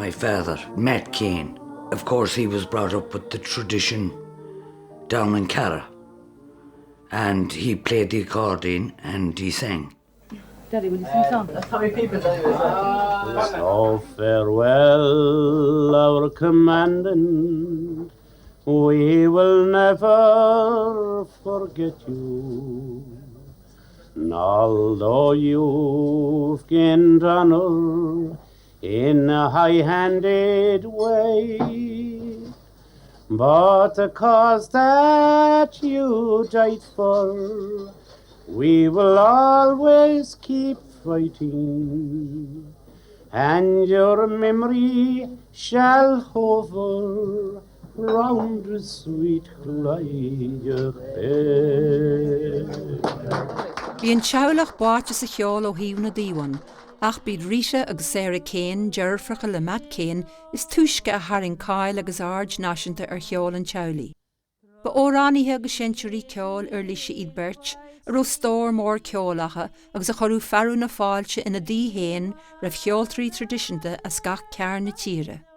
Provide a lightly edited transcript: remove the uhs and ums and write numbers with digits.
my father, Matt Keane. Of course, he was brought up with the tradition down in Cara. And he played the accordion and he sang. Daddy, will you sing a song? That's how many people say this. So farewell, our commandant. We will never forget you. And although you've gained honor in a high-handed way, but the cause that you died for, we will always keep fighting, and your memory shall hover round the sweet Clyde. Bhíonn teolach báite sa cheol ó híomh na díomhain, ach bíd Rita agus Sarah Keane dearfracha le Matt Keane is tuisce a tharraing Ceol agus ard náisiúnta ar cheol an teolaí. Ba óránithe agus centúirí ceol ar líise iad beirt, ar ó stór mór ceolacha agus a chorú fearú na fáilte ina dí héin raibh cheoltóirí traidisiúnta as gach cearn na tíre.